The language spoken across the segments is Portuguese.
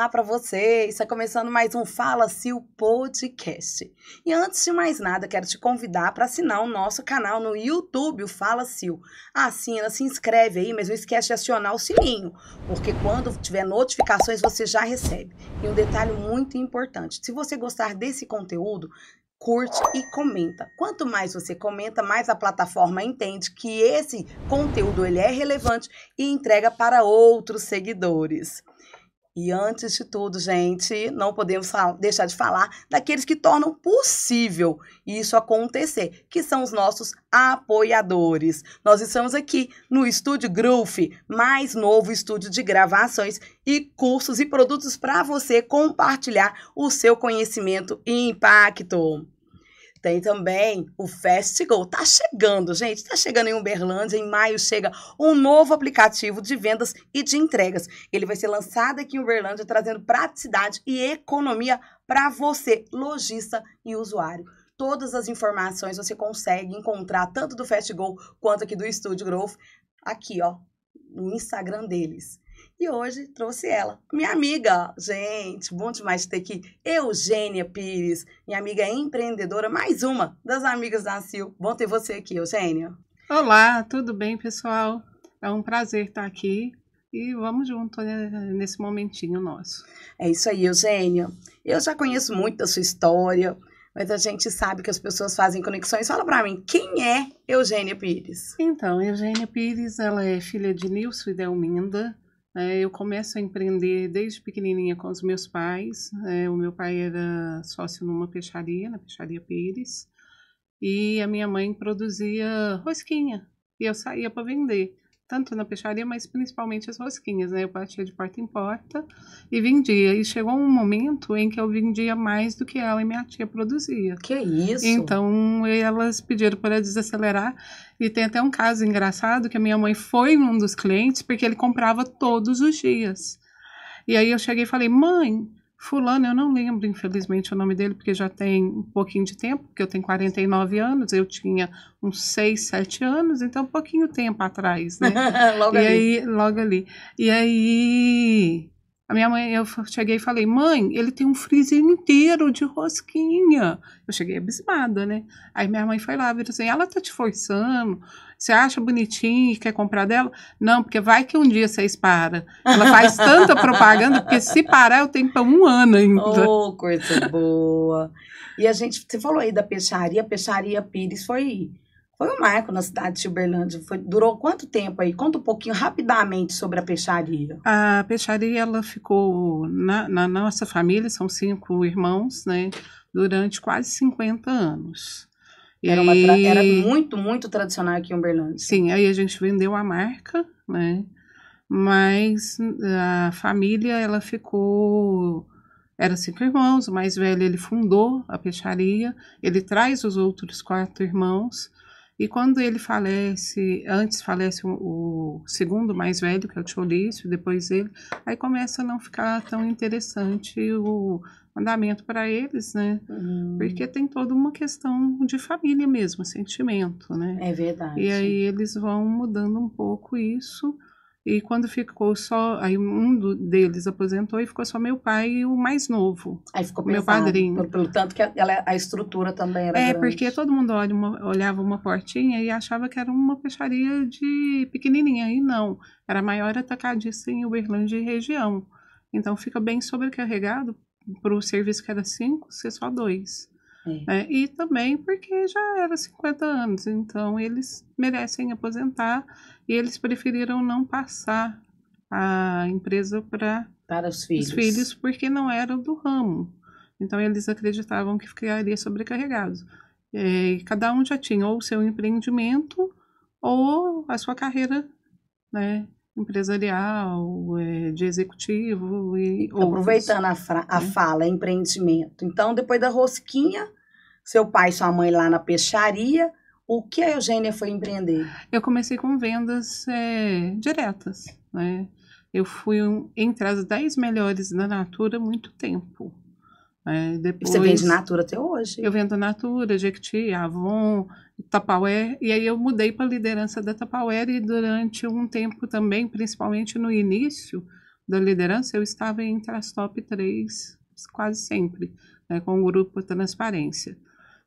Olá para você! Está começando mais um Fala Sil Podcast. E antes de mais nada, quero te convidar para assinar o nosso canal no YouTube, o Fala Sil. Assina, se inscreve aí, mas não esquece de acionar o sininho, porque quando tiver notificações você já recebe. E um detalhe muito importante, se você gostar desse conteúdo, curte e comenta. Quanto mais você comenta, mais a plataforma entende que esse conteúdo ele é relevante e entrega para outros seguidores. E antes de tudo, gente, não podemos deixar de falar daqueles que tornam possível isso acontecer, que são os nossos apoiadores. Nós estamos aqui no Estúdio Groove, mais novo estúdio de gravações e cursos e produtos para você compartilhar o seu conhecimento e impacto. Tem também o Festigo, tá chegando, gente, tá chegando em Uberlândia, em maio chega um novo aplicativo de vendas e de entregas. Ele vai ser lançado aqui em Uberlândia, trazendo praticidade e economia para você, lojista e usuário. Todas as informações você consegue encontrar tanto do Festigo quanto aqui do Estúdio Growth, aqui, ó, no Instagram deles. E hoje trouxe ela, minha amiga, gente, bom demais ter aqui, Eugênia Pires, minha amiga empreendedora, mais uma das amigas da Sil. Bom ter você aqui, Eugênia. Olá, tudo bem, pessoal? É um prazer estar aqui e vamos junto, né, nesse momentinho nosso. É isso aí, Eugênia. Eu já conheço muito da sua história, mas a gente sabe que as pessoas fazem conexões. Fala pra mim, quem é Eugênia Pires? Então, Eugênia Pires, ela é filha de Nilson e Delminda. Eu começo a empreender desde pequenininha com os meus pais. O meu pai era sócio numa peixaria, na Peixaria Pires, e a minha mãe produzia rosquinha, e eu saía para vender, tanto na peixaria, mas principalmente as rosquinhas, né? Eu batia de porta em porta e vendia, e chegou um momento em que eu vendia mais do que ela e minha tia produzia. Que isso? Então, elas pediram para desacelerar, e tem até um caso engraçado, que a minha mãe foi um dos clientes, porque ele comprava todos os dias. E aí eu cheguei e falei, mãe, fulano, eu não lembro, infelizmente, o nome dele, porque já tem um pouquinho de tempo, porque eu tenho 49 anos, eu tinha uns 6, 7 anos, então um pouquinho tempo atrás, né? Logo ali. E aí, a minha mãe, eu cheguei e falei, mãe, ele tem um freezer inteiro de rosquinha. Eu cheguei abismada, né? Aí minha mãe foi lá, virou assim, ela tá te forçando, você acha bonitinho e quer comprar dela? Não, porque vai que um dia vocês param. Ela faz tanta propaganda, porque se parar eu tenho para um ano ainda. Oh, coisa boa. E você falou aí da peixaria, a Peixaria Pires foi um marco na cidade de Uberlândia. Durou quanto tempo aí? Conta um pouquinho rapidamente sobre a peixaria. A peixaria, ela ficou na nossa família, são 5 irmãos, né? Durante quase 50 anos. Era muito, muito tradicional aqui em Uberlândia. Sim, aí a gente vendeu a marca, né? Mas a família, ela ficou... Era 5 irmãos, o mais velho, ele fundou a peixaria, ele traz os outros 4 irmãos, e quando ele falece, antes falece o segundo mais velho, que é o tio Lício, depois ele, aí começa a não ficar tão interessante o andamento para eles, né? Porque tem toda uma questão de família mesmo, sentimento, né? É verdade. E aí eles vão mudando um pouco isso, e quando ficou só, aí deles aposentou e ficou só meu pai e o mais novo. Aí ficou meu padrinho. Pelo tanto que a estrutura também era grande. Porque todo mundo olhava uma portinha e achava que era uma peixaria de pequenininha, e não, era a maior atacadista em Uberlândia e região. Então fica bem sobrecarregado para o serviço que era 5, ser só 2. E também porque já era 50 anos, então eles merecem aposentar e eles preferiram não passar a empresa para os filhos, porque não eram do ramo. Então eles acreditavam que ficaria sobrecarregado. Cada um já tinha ou o seu empreendimento ou a sua carreira, né, empresarial, de executivo e aproveitando a fala, empreendimento. Então, depois da rosquinha, seu pai e sua mãe lá na peixaria, o que a Eugênia foi empreender? Eu comecei com vendas diretas, né? Eu fui entre as 10 melhores da Natura há muito tempo. Depois, você vende Natura até hoje? Eu vendo Natura, Jequiti, Avon, Tupperware, e aí eu mudei para a liderança da Tupperware, e durante um tempo também, principalmente no início, da liderança, eu estava entre as top 3 quase sempre, né, com o grupo Transparência.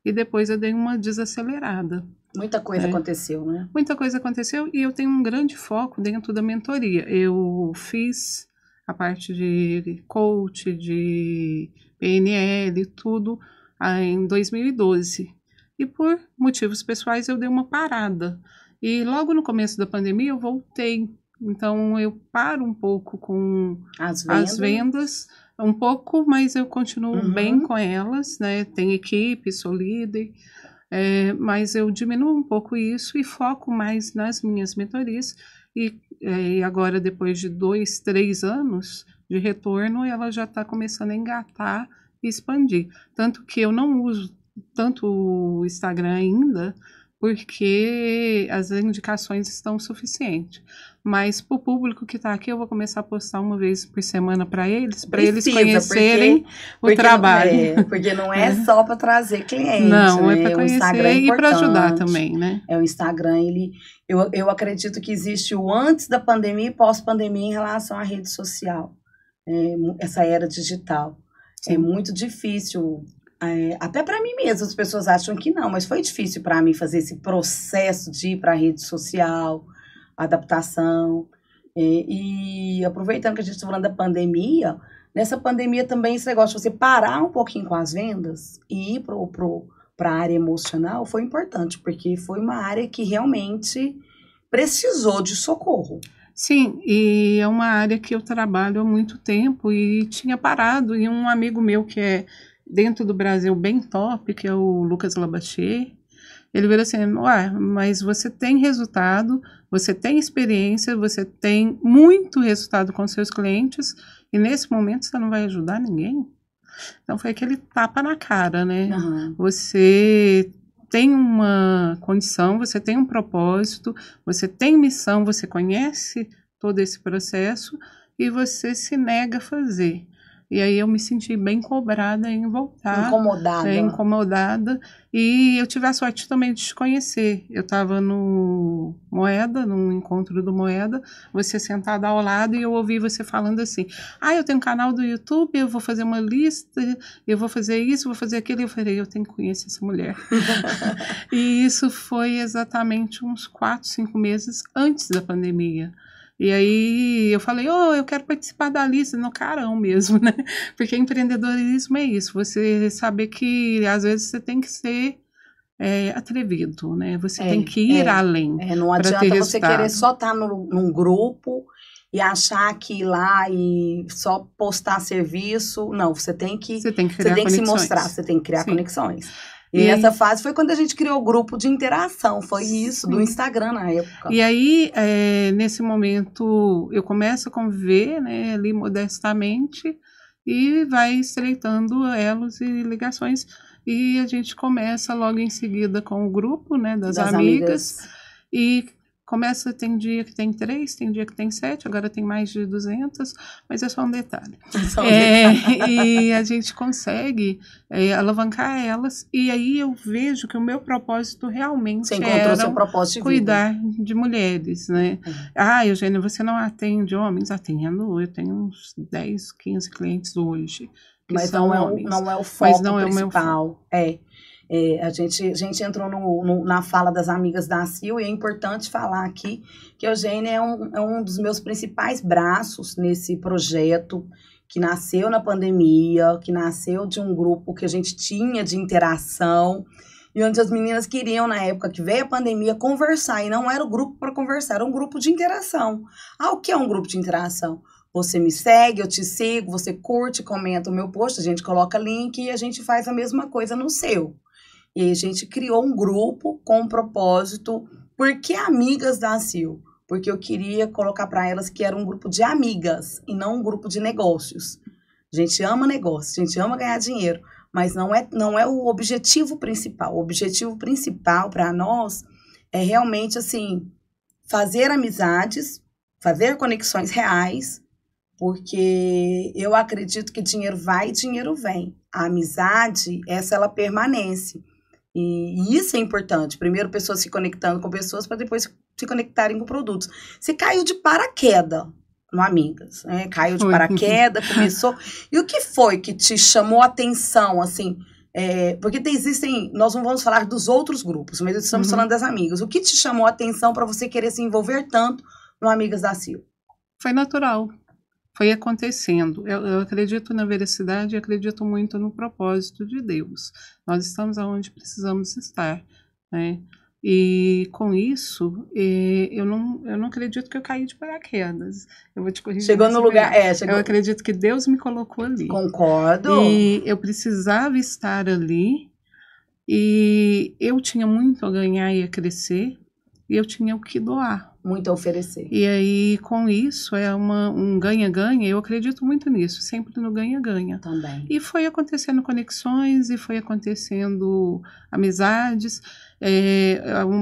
E depois eu dei uma desacelerada. Muita coisa aconteceu, né? Muita coisa aconteceu e eu tenho um grande foco dentro da mentoria. Eu fiz a parte de coach, de PNL, tudo em 2012. E por motivos pessoais eu dei uma parada. E logo no começo da pandemia eu voltei. Então eu paro um pouco com as vendas, um pouco, mas eu continuo bem com elas, né? Tem equipe, sou líder. Mas eu diminuo um pouco isso e foco mais nas minhas mentorias. E agora, depois de 2, 3 anos de retorno, ela já está começando a engatar e expandir. Tanto que eu não uso tanto o Instagram ainda, porque as indicações estão suficientes. Mas para o público que está aqui, eu vou começar a postar uma vez por semana para eles conhecerem o trabalho. Porque não é só para trazer cliente. Não, né? É para conhecer e para ajudar também, né? O Instagram, eu acredito que existe o antes da pandemia e pós-pandemia em relação à rede social. Essa era digital. Sim. É muito difícil. Até para mim mesma, as pessoas acham que não, mas foi difícil para mim fazer esse processo de ir para a rede social, adaptação. E aproveitando que a gente está falando da pandemia, nessa pandemia também esse negócio de você parar um pouquinho com as vendas e ir para a área emocional foi importante, porque foi uma área que realmente precisou de socorro. Sim, e é uma área que eu trabalho há muito tempo e tinha parado, e um amigo meu que é dentro do Brasil bem top, que é o Lucas Labachie, ele virou assim, mas você tem resultado, você tem experiência, você tem muito resultado com seus clientes, e nesse momento você não vai ajudar ninguém? Então foi aquele tapa na cara, né? Uhum. Você tem uma condição, você tem um propósito, você tem missão, você conhece todo esse processo e você se nega a fazer. E aí eu me senti bem cobrada em voltar. Incomodada. E eu tive a sorte também de te conhecer. Eu estava no Moeda, num encontro do Moeda, você sentada ao lado e eu ouvi você falando assim, eu tenho um canal do YouTube, eu vou fazer uma lista, eu vou fazer isso, vou fazer aquilo. E eu falei, eu tenho que conhecer essa mulher. E isso foi exatamente uns 4, 5 meses antes da pandemia. E aí eu falei, eu quero participar da lista, no carão mesmo, né? Porque empreendedorismo é isso, você saber que às vezes você tem que ser atrevido, né? Você tem que ir além. Não adianta você querer só estar num grupo e achar que ir lá e só postar serviço. Não, você tem que se mostrar, você tem que criar conexões. E essa fase foi quando a gente criou o grupo de interação, foi isso, do Instagram na época. E aí, nesse momento, eu começo a conviver, né, ali modestamente, e vai estreitando elos e ligações. E a gente começa logo em seguida com o grupo, né, das amigas. E começa, tem dia que tem 3, tem dia que tem 7, agora tem mais de 200, mas é só um detalhe. E a gente consegue alavancar elas, e aí eu vejo que o meu propósito realmente era cuidar de mulheres, né? Eugênia, você não atende homens? Atendo, eu tenho uns 10, 15 clientes hoje. Mas não é o foco principal. A gente entrou na fala das amigas da Sil e é importante falar aqui que a Eugênia é um dos meus principais braços nesse projeto que nasceu na pandemia, que nasceu de um grupo que a gente tinha de interação e onde as meninas queriam, na época que veio a pandemia, conversar, e não era o grupo para conversar, era um grupo de interação. O que é um grupo de interação? Você me segue, eu te sigo, você curte, comenta o meu post, a gente coloca link e a gente faz a mesma coisa no seu. E aí a gente criou um grupo com um propósito. Por que amigas da Sil? Porque eu queria colocar para elas que era um grupo de amigas e não um grupo de negócios. A gente ama negócio, a gente ama ganhar dinheiro, mas não é o objetivo principal. O objetivo principal para nós é realmente assim, fazer amizades, fazer conexões reais, porque eu acredito que dinheiro vai e dinheiro vem. A amizade, ela permanece. E isso é importante. Primeiro, pessoas se conectando com pessoas para depois se conectarem com produtos. Se caiu de paraquedas, no Amigas, né? Caiu de Foi. paraquedas, começou. E o que foi que te chamou a atenção, assim? Porque existem, nós não vamos falar dos outros grupos, mas estamos falando das Amigas. O que te chamou a atenção para você querer se envolver tanto no Amigas da Sil? Foi natural. Foi acontecendo. Eu acredito na veracidade e acredito muito no propósito de Deus. Nós estamos onde precisamos estar, né? E com isso, eu não acredito que eu caí de paraquedas. Eu vou te corrigir. Chegou no lugar. Eu acredito que Deus me colocou ali. Concordo. E eu precisava estar ali. E eu tinha muito a ganhar e a crescer. E eu tinha o que doar. Muito a oferecer. E aí, com isso, é um ganha-ganha. Eu acredito muito nisso, sempre no ganha-ganha. Também. E foi acontecendo conexões, e foi acontecendo amizades.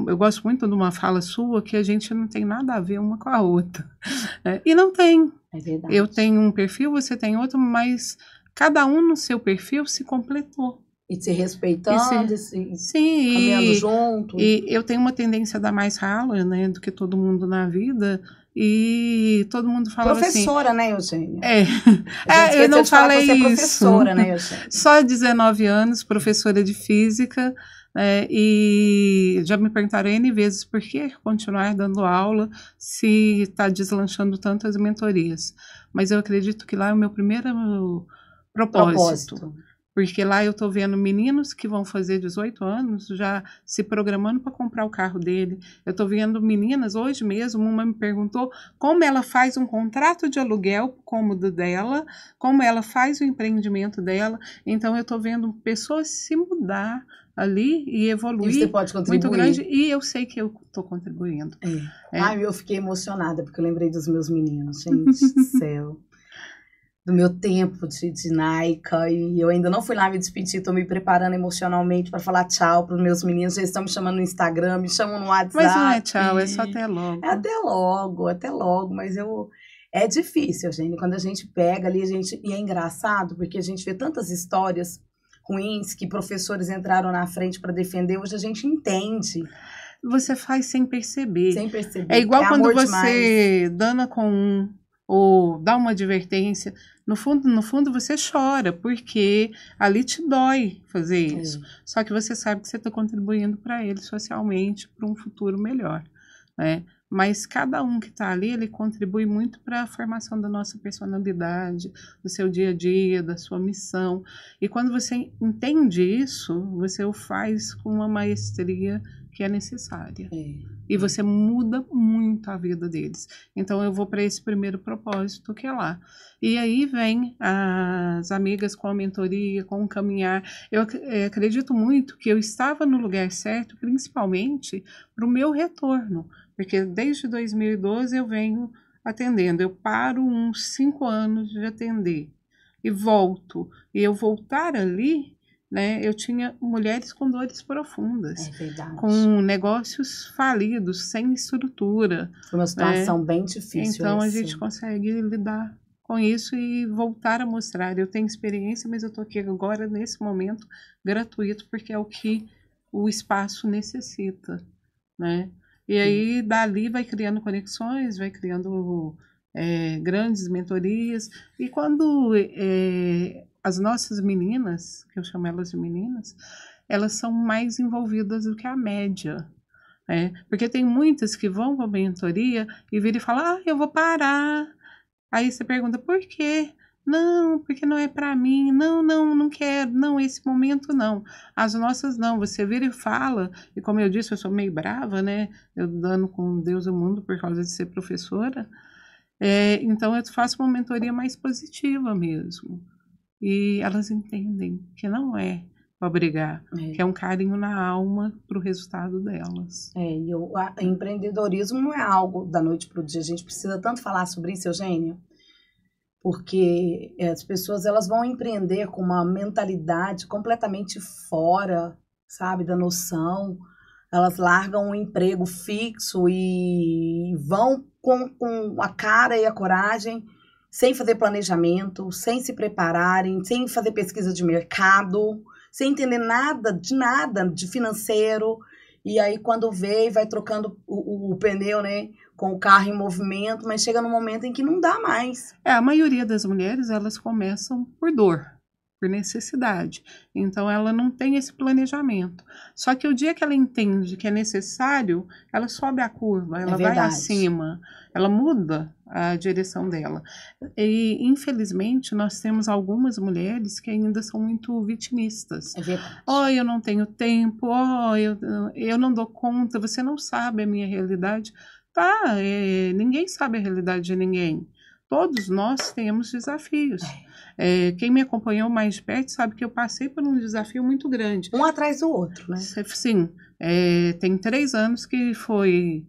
Eu gosto muito de uma fala sua que a gente não tem nada a ver uma com a outra. E não tem. É verdade. Eu tenho um perfil, você tem outro, mas cada um no seu perfil se completou. E se respeitando, sim, caminhando junto. E eu tenho uma tendência a dar mais rala, né, do que todo mundo na vida. E todo mundo fala professora, assim... né, Eugênia? Eu não falei isso. Professora, né, Eugênia? Só 19 anos, professora de física. E já me perguntaram N vezes por que continuar dando aula se está deslanchando tantas mentorias. Mas eu acredito que lá é o meu primeiro propósito. Porque lá eu estou vendo meninos que vão fazer 18 anos já se programando para comprar o carro dele. Eu estou vendo meninas, hoje mesmo, uma me perguntou como ela faz um contrato de aluguel pro cômodo dela, como ela faz o empreendimento dela. Então eu estou vendo pessoas se mudar ali e evoluir. E você pode contribuir. Muito grande, e eu sei que eu estou contribuindo. Ai, eu fiquei emocionada, porque eu lembrei dos meus meninos, gente do céu. Do meu tempo de Naica, e eu ainda não fui lá me despedir, tô me preparando emocionalmente para falar tchau pros meus meninos, eles estão me chamando no Instagram, me chamam no WhatsApp. Mas não é tchau, é só até logo. É até logo, mas é difícil, gente, quando a gente pega ali, e é engraçado, porque a gente vê tantas histórias ruins que professores entraram na frente para defender, hoje a gente entende. Você faz sem perceber. Sem perceber. É igual quando você dana com um, ou dá uma advertência, no fundo você chora, porque ali te dói fazer isso. Só que você sabe que você está contribuindo para ele socialmente, para um futuro melhor, né? Mas cada um que está ali, ele contribui muito para a formação da nossa personalidade, do seu dia a dia, da sua missão. E quando você entende isso, você o faz com uma maestria que é necessária. E você muda muito a vida deles. Então eu vou para esse primeiro propósito que é lá. E aí vem as amigas com a mentoria, com o caminhar. Eu acredito muito que eu estava no lugar certo, principalmente para o meu retorno. Porque desde 2012 eu venho atendendo. Eu paro uns 5 anos de atender e volto. E eu voltar ali, né, eu tinha mulheres com dores profundas, com negócios falidos, sem estrutura. Foi uma situação bem difícil. Então a gente consegue lidar com isso e voltar a mostrar. Eu tenho experiência, mas eu estou aqui agora, nesse momento, gratuito, porque é o que o espaço necessita, né? E aí, dali, vai criando conexões, vai criando grandes mentorias. E quando as nossas meninas, que eu chamo elas de meninas, elas são mais envolvidas do que a média. Porque tem muitas que vão para a mentoria e viram e falam, eu vou parar. Aí você pergunta, por quê? Não, porque não é para mim. Não quero. Não, esse momento não. As nossas não. Você vira e fala. E como eu disse, eu sou meio brava, né? Eu dando com Deus o mundo por causa de ser professora. Então eu faço uma mentoria mais positiva mesmo. E elas entendem que não é para brigar, que é um carinho na alma para o resultado delas. E o empreendedorismo não é algo da noite para o dia. A gente precisa tanto falar sobre isso, Eugênia. Porque as pessoas elas vão empreender com uma mentalidade completamente fora, sabe, da noção. Elas largam um emprego fixo e vão com a cara e a coragem, sem fazer planejamento, sem se prepararem, sem fazer pesquisa de mercado, sem entender nada de financeiro. E aí, quando vê, vai trocando o pneu, né? Com o carro em movimento, mas chega num momento em que não dá mais. A maioria das mulheres, elas começam por dor, por necessidade. Então, ela não tem esse planejamento. Só que o dia que ela entende que é necessário, ela sobe a curva, ela vai acima, ela muda a direção dela. E, infelizmente, nós temos algumas mulheres que ainda são muito vitimistas. É verdade. Eu não tenho tempo, eu não dou conta, você não sabe a minha realidade. Tá, ninguém sabe a realidade de ninguém. Todos nós temos desafios. Quem me acompanhou mais de perto sabe que eu passei por um desafio muito grande. Um atrás do outro, né? Sim. Tem 3 anos que foi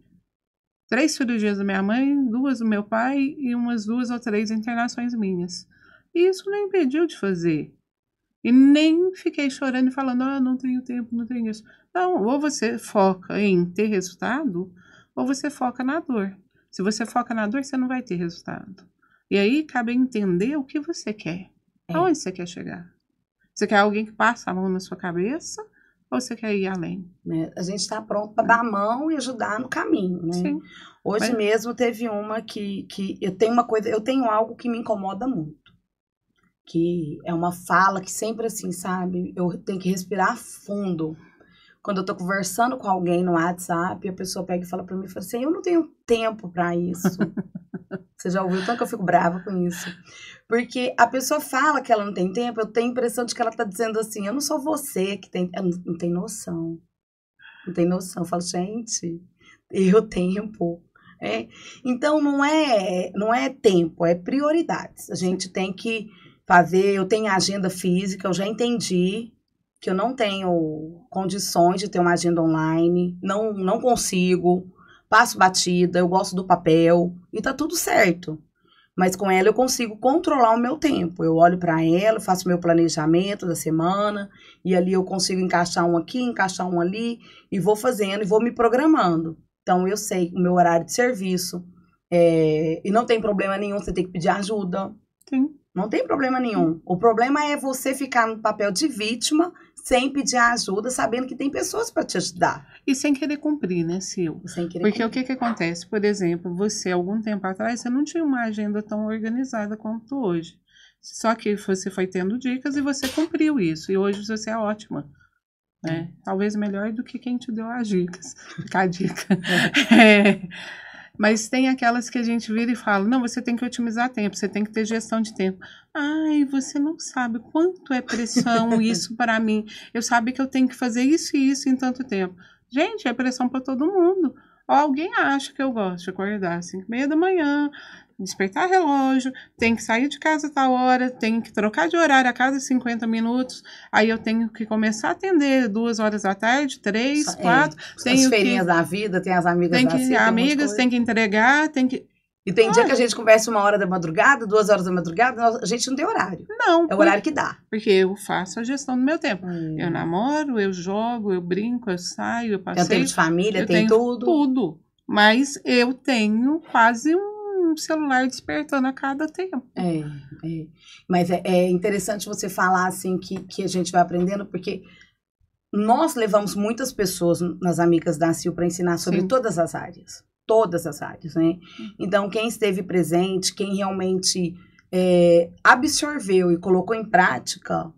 3 cirurgias da minha mãe, 2 do meu pai e umas 2 ou 3 internações minhas. E isso não impediu de fazer. E nem fiquei chorando e falando, não tenho tempo, não tenho isso. Não, ou você foca em ter resultado, ou você foca na dor. Se você foca na dor, você não vai ter resultado. E aí cabe entender o que você quer. Aonde você quer chegar? Você quer alguém que passa a mão na sua cabeça ou você quer ir além? A gente está pronto para dar a mão e ajudar no caminho, né? Sim. Hoje mesmo teve uma que eu tenho algo que me incomoda muito. Que é uma fala que sempre assim, sabe? Eu tenho que respirar fundo. Quando eu tô conversando com alguém no WhatsApp, a pessoa pega e fala pra mim, fala assim, eu não tenho tempo pra isso. Você já ouviu tanto que eu fico brava com isso? Porque a pessoa fala que ela não tem tempo, eu tenho a impressão de que ela tá dizendo assim, eu não sou você que tem... Não tem noção. Não tem noção. Eu falo, gente, eu tempo. Então, não é tempo, é prioridades. A gente tem que fazer... Eu tenho agenda física, eu já entendi que eu não tenho condições de ter uma agenda online, não consigo, passo batida, eu gosto do papel, e tá tudo certo. Mas com ela eu consigo controlar o meu tempo. Eu olho para ela, faço meu planejamento da semana, e ali eu consigo encaixar um aqui, encaixar um ali, e vou fazendo, e vou me programando. Então eu sei o meu horário de serviço, e não tem problema nenhum você ter que pedir ajuda. Sim. Não tem problema nenhum. O problema é você ficar no papel de vítima, sem pedir ajuda, sabendo que tem pessoas para te ajudar. E sem querer cumprir, né, Sil? Sem querer Porque cumprir. o que acontece? Por exemplo, você, algum tempo atrás, você não tinha uma agenda tão organizada quanto hoje. Só que você foi tendo dicas e você cumpriu isso. E hoje você é ótima. Né? Talvez melhor do que quem te deu as dicas. Fica a dica. Mas tem aquelas que a gente vira e fala, não, você tem que otimizar tempo, você tem que ter gestão de tempo. Ai, você não sabe quanto é pressão isso para mim. Eu sabe que eu tenho que fazer isso e isso em tanto tempo. Gente, é pressão para todo mundo. Ou alguém acha que eu gosto de acordar às 5h30 da manhã, despertar relógio, tem que sair de casa a tal hora, tem que trocar de horário a cada 50 minutos, aí eu tenho que começar a atender 2 horas da tarde, 3, 4. As feirinhas da vida, tem as amigas da vida. Amigas, tem que entregar, tem que... E tem dia que a gente conversa 1h da madrugada, 2 horas da madrugada, a gente não tem horário. Não. É o horário que dá. Porque eu faço a gestão do meu tempo. Eu namoro, eu jogo, eu brinco, eu saio, eu passeio. Tem tempo de família, tem tudo. Tudo. Mas eu tenho quase um celular despertando a cada tempo. Mas é interessante você falar assim que a gente vai aprendendo, porque nós levamos muitas pessoas nas amigas da Sil para ensinar sobre todas as áreas. Todas as áreas, né? Então, quem esteve presente, quem realmente absorveu e colocou em prática,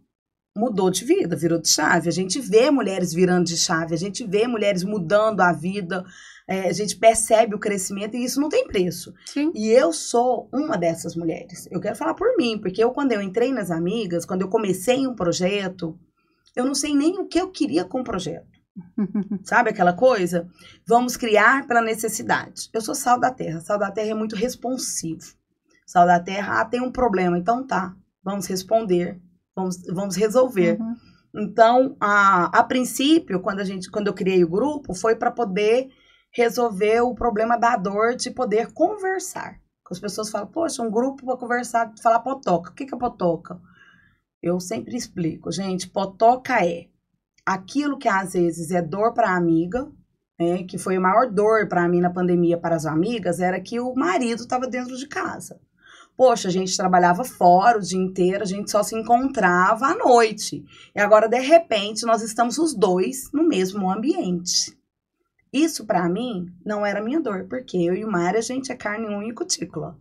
mudou de vida, virou de chave. A gente vê mulheres virando de chave, a gente vê mulheres mudando a vida, a gente percebe o crescimento e isso não tem preço. Sim. E eu sou uma dessas mulheres. Eu quero falar por mim, porque quando eu entrei nas amigas, quando eu comecei um projeto, eu não sei nem o que eu queria com o projeto. Sabe aquela coisa? Vamos criar pela necessidade. Eu sou Sal da Terra. Sal da Terra é muito responsivo. Sal da Terra, tem um problema. Então tá, vamos responder. Vamos resolver. Então, a princípio, quando eu criei o grupo, foi para poder resolver o problema da dor de poder conversar. As pessoas falam, poxa, um grupo para conversar, falar potoca. O que é potoca? Eu sempre explico, gente, potoca é aquilo que às vezes é dor para a amiga, né, que foi a maior dor para mim na pandemia para as amigas, era que o marido estava dentro de casa. Poxa, a gente trabalhava fora o dia inteiro, a gente só se encontrava à noite. E agora, de repente, nós estamos os dois no mesmo ambiente. Isso, pra mim, não era minha dor, porque eu e o Mário, a gente é carne, unha e cutícula.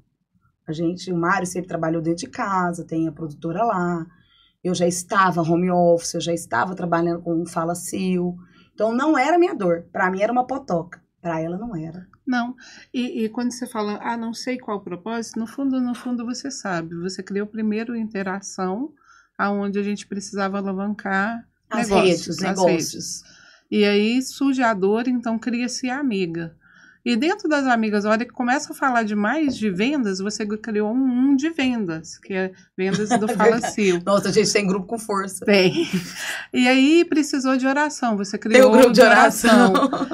O Mário sempre trabalhou dentro de casa, tem a produtora lá. Eu já estava home office, eu já estava trabalhando com um Fala-Sil. Então, não era minha dor. Pra mim, era uma potoca. Pra ela, não era. Não, e quando você fala, não sei qual o propósito, no fundo você sabe. Você criou primeiro interação, aonde a gente precisava alavancar As negócios. negócios. E aí surge a dor, então cria-se a amiga. E dentro das amigas, a hora que começa a falar demais de vendas, você criou um de vendas, que é vendas do Fala-Sil. Nossa, a gente tem grupo com força. Tem. E aí precisou de oração, você criou um grupo de oração.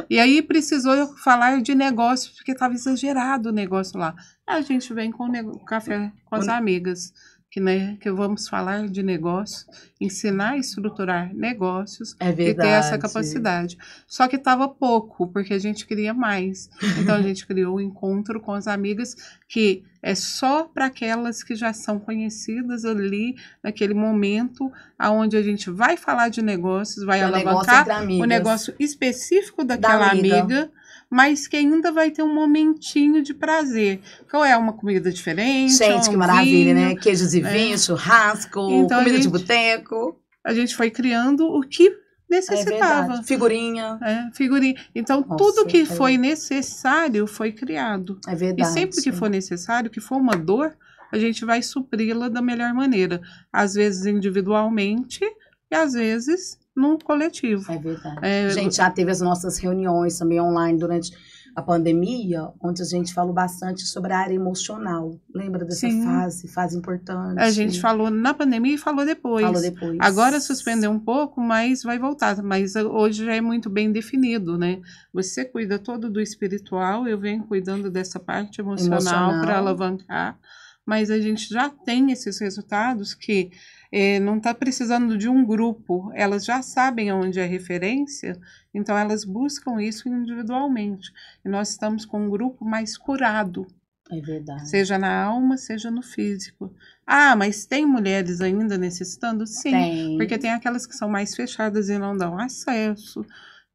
E aí precisou falar de negócio, porque estava exagerado o negócio lá. Aí a gente vem com o café com as amigas. Que vamos falar de negócio, ensinar a estruturar negócios e ter essa capacidade. Só que estava pouco, porque a gente queria mais. Então, a gente criou o encontro com as amigas, que é só para aquelas que já são conhecidas ali, naquele momento, onde a gente vai falar de negócios, vai alavancar o negócio específico daquela amiga, mas que ainda vai ter um momentinho de prazer. Qual é? Uma comida diferente? Gente, que maravilha, né? Queijos e vinho, churrasco, então, comida de boteco. A gente foi criando o que necessitava. Figurinha. Figurinha. Então, tudo que foi necessário foi criado. É verdade. E sempre que for necessário, que for uma dor, a gente vai supri-la da melhor maneira. Às vezes individualmente e às vezes no coletivo. É verdade. A gente já teve as nossas reuniões também online durante a pandemia, onde a gente falou bastante sobre a área emocional. Lembra dessa fase importante? A gente falou na pandemia e falou depois. Agora suspendeu um pouco, mas vai voltar. Mas hoje já é muito bem definido, né? Você cuida todo do espiritual, eu venho cuidando dessa parte emocional para alavancar. Mas a gente já tem esses resultados que não está precisando de um grupo, elas já sabem onde é referência, então elas buscam isso individualmente. E nós estamos com um grupo mais curado. É verdade. Seja na alma, seja no físico. Mas tem mulheres ainda necessitando? Sim, porque tem aquelas que são mais fechadas e não dão acesso.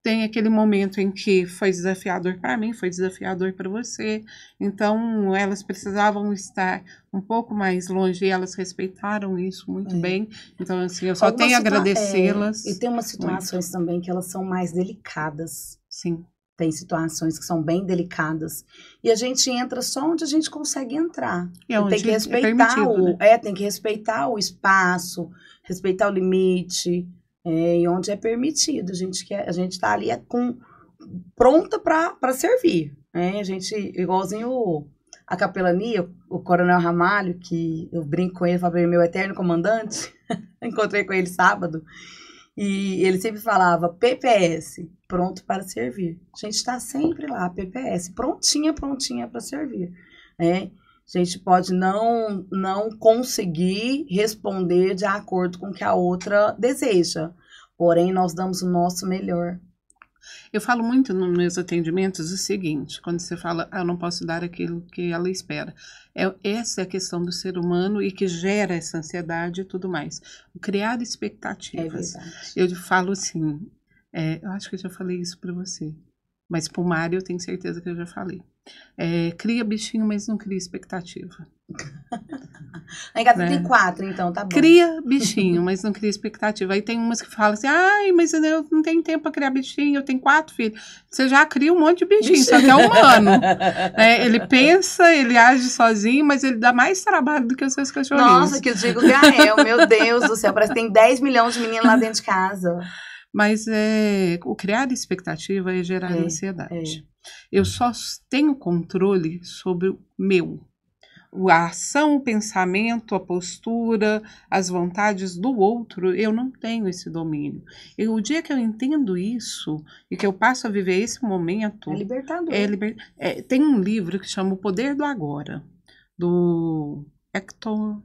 Tem aquele momento em que foi desafiador para mim, foi desafiador para você. Então, elas precisavam estar um pouco mais longe e elas respeitaram isso muito bem. Então, assim, eu só tenho a agradecê-las. E tem umas situações também que elas são mais delicadas. Sim. Tem situações que são bem delicadas. E a gente entra só onde a gente consegue entrar. E tem que respeitar tem que respeitar o espaço, respeitar o limite. E onde é permitido, a gente tá ali pronta para servir, né? A gente, igualzinho a capelania, o Coronel Ramalho, que eu brinco com ele, falei, meu eterno comandante, encontrei com ele sábado, e ele sempre falava, PPS, pronto para servir. A gente tá sempre lá, PPS, prontinha para servir, né? A gente pode não conseguir responder de acordo com o que a outra deseja. Porém, nós damos o nosso melhor. Eu falo muito nos meus atendimentos o seguinte, quando você fala, eu não posso dar aquilo que ela espera. Essa é a questão do ser humano e que gera essa ansiedade e tudo mais. Criar expectativas. É verdade. Eu falo assim, eu acho que eu já falei isso para você, mas para o Mário eu tenho certeza que eu já falei. Cria bichinho, mas não cria expectativa. Em casa tem 4, então tá bom. Cria bichinho, mas não cria expectativa. Aí tem umas que falam assim, mas eu não tenho tempo para criar bichinho, eu tenho 4 filhos. Você já cria um monte de bichinho, só que é humano. Ele pensa, ele age sozinho, mas ele dá mais trabalho do que os seus cachorrinhos. Nossa, que eu digo, Gael, meu Deus do céu, parece que tem 10 milhões de meninos lá dentro de casa. Mas o criar expectativa é gerar ansiedade. Eu só tenho controle sobre o meu. A ação, o pensamento, a postura, as vontades do outro, eu não tenho esse domínio. O dia que eu entendo isso e que eu passo a viver esse momento... É libertador. Tem um livro que chama O Poder do Agora, do Hector...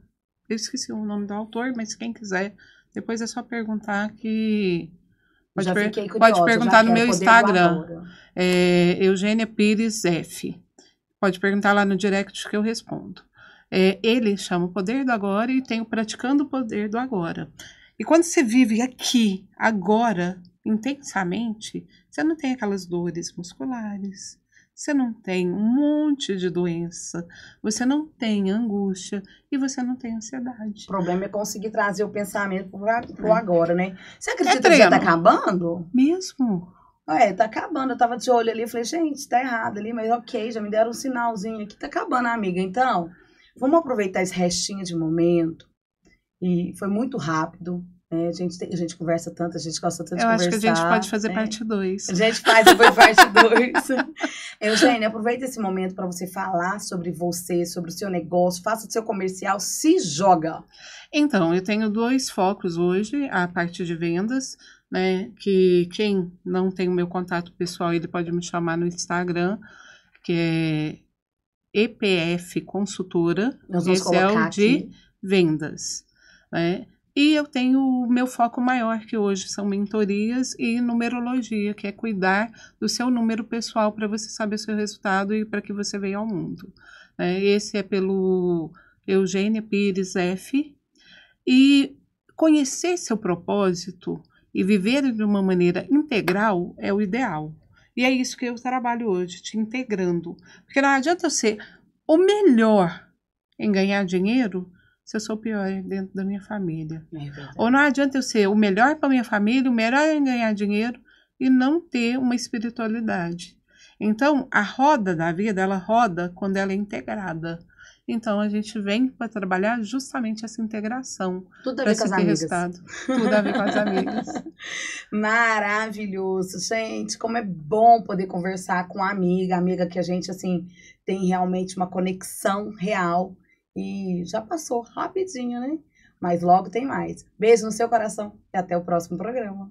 Eu esqueci o nome do autor, mas quem quiser, depois é só perguntar que... Pode perguntar no meu Instagram. Eugênia Pires F. Pode perguntar lá no direct que eu respondo. Ele chama o Poder do Agora e tem o Praticando o Poder do Agora. E quando você vive aqui, agora, intensamente, você não tem aquelas dores musculares, você não tem um monte de doença, você não tem angústia e você não tem ansiedade. O problema é conseguir trazer o pensamento pro agora, né? Você acredita que treino. já tá acabando? Mesmo? Tá acabando. Eu tava de olho ali, eu falei, gente, tá errado ali, mas ok, já me deram um sinalzinho aqui, tá acabando, amiga. Então, vamos aproveitar esse restinho de momento. E foi muito rápido. A gente conversa tanto, a gente gosta tanto de conversar. Eu acho que a gente pode fazer parte 2. A gente faz depois parte 2. Eugênia, aproveita esse momento para você falar sobre você, sobre o seu negócio, faça o seu comercial, se joga. Então, eu tenho 2 focos hoje, a parte de vendas, né, que quem não tem o meu contato pessoal, ele pode me chamar no Instagram, que é EPF Consultora, Nós vamos esse é o colocar de aqui. vendas, né? E eu tenho o meu foco maior, que hoje são mentorias e numerologia, que é cuidar do seu número pessoal para você saber o seu resultado e para que você venha ao mundo. Esse é pelo Eugênia Pires F. E conhecer seu propósito e viver de uma maneira integral é o ideal. E é isso que eu trabalho hoje, te integrando. Porque não adianta eu ser o melhor em ganhar dinheiro se eu sou o pior dentro da minha família. Ou não adianta eu ser o melhor para minha família, o melhor em ganhar dinheiro e não ter uma espiritualidade. Então, a roda da vida, ela roda quando ela é integrada. Então, a gente vem para trabalhar justamente essa integração. Tudo a ver com as amigas. Resultado. Tudo a ver com as amigas. Maravilhoso, gente. Como é bom poder conversar com a amiga que a gente, assim, tem realmente uma conexão real. E já passou rapidinho, né? Mas logo tem mais. Beijo no seu coração e até o próximo programa.